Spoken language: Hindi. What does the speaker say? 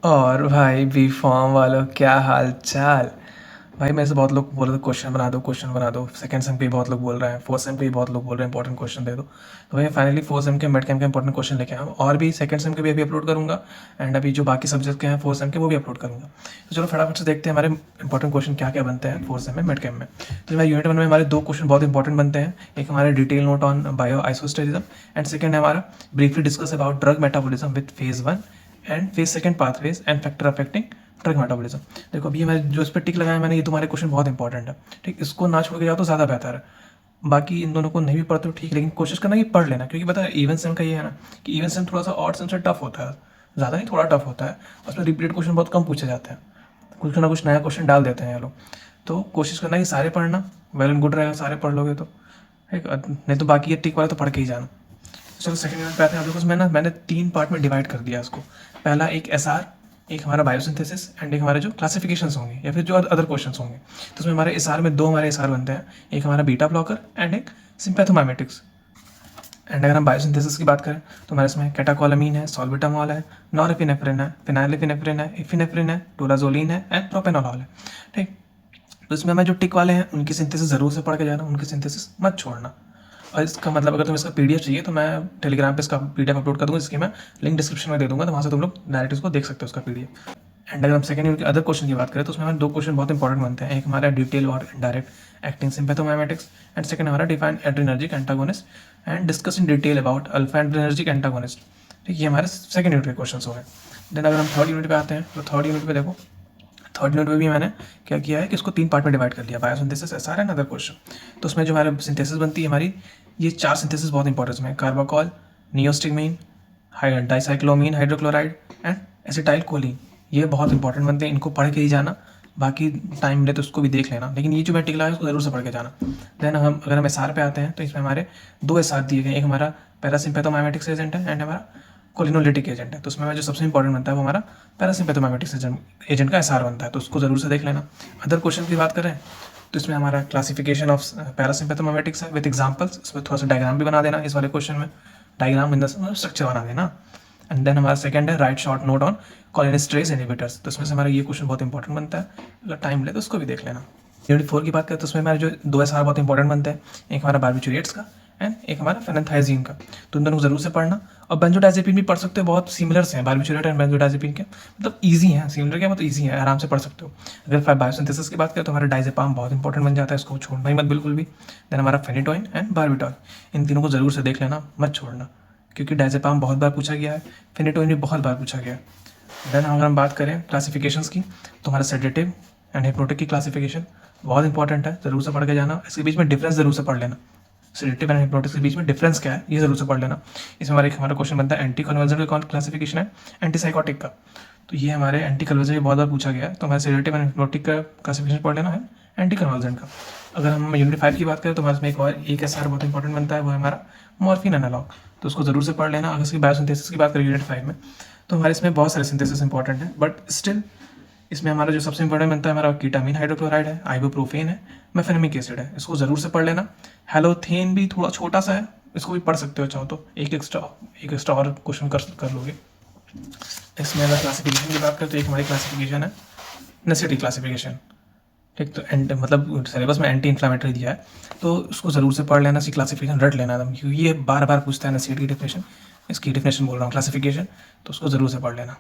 और भाई बी फॉर्म वालों क्या हाल चाल। भाई मेरे से बहुत लोग बोल रहे थे क्वेश्चन बना दो। सेकंड सेम पे भी बहुत लोग बोल रहे हैं, फोर्थ सेम पे भी बहुत लोग बोल रहे हैं इंपॉर्टेंट क्वेश्चन दे दो। तो भाई फाइनली फोर्थ सेम के मिड कैम के इंपॉर्टेंट क्वेश्चन लेके आया हूँ, और भी सेकंड सेम के भी अभी अपलोड करूँगा, एंड अभी जो बाकी सब्जेक्ट के हैं फोर्थ सेम के वो भी अपलोड करूँगा। तो चलो फटाफट से देखते हैं हमारे इंपॉर्टेंट क्वेश्चन क्या क्या बनते हैं फोर्थ सेम में मिड कैम में। तो भाई यूनिट 1 में हमारे दो क्वेश्चन बहुत इंपॉर्टेंट बनते हैं। एक हमारे detail note on bio isosterism, and second है हमारा briefly discuss about drug metabolism with phase 1 and phase second pathways and factor affecting drug metabolism. देखो अभी मैं जो इस पर टिक लगाया मैंने, ये तुम्हारे क्वेश्चन बहुत इंपॉर्टेंट है। ठीक, इसको ना छोड़ के जाओ तो ज़्यादा बेहतर है। बाकी इन दोनों को नहीं भी पढ़ते हो ठीक, लेकिन कोशिश करना कि पढ़ लेना, क्योंकि पता है इवन सेम का ये है ना कि इवन सेम थोड़ा सा ऑड सेम से टफ होता है, ज़्यादा नहीं थोड़ा टफ होता है। उसमें रिपीटेड क्वेश्चन बहुत कम पूछे जाते हैं, कुछ ना कुछ नया क्वेश्चन डाल देते हैं ये लोग। तो कोशिश करना कि सारे पढ़ना, वेल एंड गुड रहेगा सारे पढ़ लोगे तो। ठीक, नहीं तो बाकी ये टिक वाला तो पढ़ के ही जाना। चलो सेकंड यूनिट पे आते हैं। देखो मैंने 3 पार्ट में डिवाइड कर दिया इसको। पहला एक एसआर, एक हमारा बायोसिंथेसिस, एंड एक हमारे जो क्लासिफिकेशंस होंगे या फिर जो अदर क्वेश्चंस होंगे। तो उसमें हमारे एसआर में 2 हमारे एसआर बनते हैं, एक हमारा बीटा ब्लॉकर एंड एक सिंपैथोमाइमेटिक्स। एंड अगर हम बायोसिंथेसिस की बात करें तो हमारे इसमें कैटाकोलामीन है, सॉल्बिटामॉल है, नॉरएपिनेफ्रिन है, फिनाइलेपिनेफ्रिन है, एफिनेफ्रिन है, टोलाजोलिन है एंड प्रोपेनोलॉल है। ठीक, तो इसमें हमें जो टिक वाले हैं उनकी सिंथेसिस ज़रूर से पढ़ के जाना, उनकी सिंथेसिस मत छोड़ना। और इसका मतलब अगर तुम्हें इसका पीडीएफ चाहिए तो मैं टेलीग्राम पे इसका पीडीएफ अपलोड कर दूँगा, जिसकी मैं लिंक डिस्क्रिप्शन में दे दूँगा, तो वहाँ से तुम लोग डायरेक्ट इसको देख सकते हो उसका पीडीएफ। एंड अगर हम सेकंड यूनिट के अदर क्वेश्चन की बात करें तो उसमें हमारे 2 क्वेश्चन बहुत इंपॉर्टेंट बनते हैं। एक हमारा डिटेल और इनडायरेक्ट एक्टिंग सिम्पैथोमाइमेटिक्स, एंड सेकंड हमारा define adrenergic antagonist and discuss in detail about alpha adrenergic antagonist. ठीक, ये हमारे सेकंड यूनिट के क्वेश्चन हो गए। देन अगर हम थर्ड यूनिट पे आते हैं तो थर्ड यूनिट पे देखो, थर्ड यूनिट में भी मैंने क्या किया है कि इसको 3 पार्ट में डिवाइड कर दिया, biosynthesis, SR and other question. तो उसमें जो हमारे सिंथेसिस बनती है हमारी, ये 4 सिंथेसिस बहुत इंपॉर्टेंट है। कार्बाकॉल, नियोस्टिगमीन, dicyclomine hydrochloride and acetyl choline, ये बहुत इंपॉर्टेंट बनते हैं, इनको पढ़ के ही जाना। बाकी टाइम मिले तो उसको भी देख लेना, लेकिन ये जो मैं टिक लगाया उसको जरूर से पढ़ के जाना। देन हम अगर हम एसआर पे आते हैं तो इसमें हमारे 2 एसआर दिए गए, एक हमारा पैरासिम्पैथोमाइमेटिक्स एजेंट है एंड हमारा कोलिनोलिटिक एजेंट है। तो उसमें जो सबसे इंपॉर्टेंट बनता है वो हमारा पैरासिम्पैथोमाइमेटिक्स एजेंट का एसआर बनता है, तो उसको जरूर से देख लेना। अदर क्वेश्चन की बात करें तो इसमें हमारा क्लासिफिकेशन ऑफ पैरासिम्पैथोमाइमेटिक्स है विद एग्जांपल्स। इसमें थोड़ा सा डायग्राम भी बना देना इस वाले क्वेश्चन में, डायग्राम इन द स्ट्रक्चर बना देना। एंड देन हमारा सेकंड है right short note on cholinesterase inhibitors. तो इसमें से हमारा ये क्वेश्चन बहुत इंपॉर्टेंट बनता है, अगर टाइम ले तो उसको भी देख लेना। यूनिट 4 की बात करें तो उसमें हमारे जो 2 एसआर बहुत इंपॉर्टेंट बनते हैं, एक हमारा बार्बिचुरेट्स का एंड एक हमारा फेनेंथाइजीन का। तो इन दोनों को जरूर से पढ़ना। और बेंजोडाइजेपिन भी पढ़ सकते हो, बहुत सिमिलर्स हैं बार्बिचुरेट एंड बेंजोडाइजेपिन के, मतलब ईजी हैं, सिमिलर क्या बहुत ईजी है, आराम से पढ़ सकते हो। अगर बायोसिंथेसिस की बात करें तो हमारा डाइजेपाम बहुत इंपॉर्टेंट बन जाता है, इसको छोड़ना ही मत बिल्कुल भी। देन हमारा फेनिटोइन एंड बार्बिटॉल, इन तीनों को जरूर से देख लेना, मत छोड़ना, क्योंकि डाइजेपाम बहुत बार पूछा गया है, फेनिटोइन भी बहुत बार पूछा गया है। देन अगर हम बात करें क्लासिफिकेशंस की तो हमारा सेडेटिव एंड हिप्नोटिक की क्लासिफिकेशन बहुत इंपॉर्टेंट है, जरूर से पढ़ के जाना। इसके बीच में डिफरेंस जरूर से पढ़ लेना, सेडेटिव एंड हिप्नोटिक के बीच में डिफरेंस क्या है ये जरूर से पढ़ लेना। इसमें हमारा क्वेश्चन बनता है एंटी कन्वर्जन का क्लासिफिकेशन है, एंटी साइकोटिक का। तो ये हमारे एंटी कन्वर्जन भी बहुत बार पूछा गया है, तो हमारे सेडेटिव एंड हिप्नोटिक का क्लासिफिकेशन पढ़ लेना है, एंटी कन्वर्जन का। अगर हम यूनिट 5 की बात करें तो हमारे इसमें एक एसआर बहुत इंपॉर्टेंट बनता है, वो है हमारा मॉर्फिन एनालॉग, तो उसको जरूर से पढ़ लेना। अगर इसकी बायोसिंथेसिस की बात करें यूनिट 5 में तो हमारे इसमें बहुत सारे सिंथेसिस इंपॉर्टेंट है, बट स्टिल इसमें हमारा जो सबसे इंपॉर्टेंट बनता है हमारा कीटामीन हाइड्रोक्लोराइड है, आइबुप्रोफेन है, मेफेनेमिक एसिड है, इसको जरूर से पढ़ लेना। हेलोथेन भी थोड़ा छोटा सा है, इसको भी पढ़ सकते हो चाहो तो, एक एक्स्ट्रा और क्वेश्चन कर लोगे। इसमें अगर क्लासिफिकेशन की बात करें तो एक हमारी क्लासिफिकेशन है नेसेटी क्लासिफिकेशन। ठीक, तो मतलब सिलेबस में एंटी इन्फ्लामेटरी दिया है, तो उसको जरूर से पढ़ लेना, सी क्लासिफिकेशन रट लेना एकदम, क्योंकि ये बार बार पूछता है नेसेटी की डेफिनेशन, इसकी डेफिनेशन बोल रहा हूँ क्लासिफिकेशन, तो उसको जरूर से पढ़ लेना।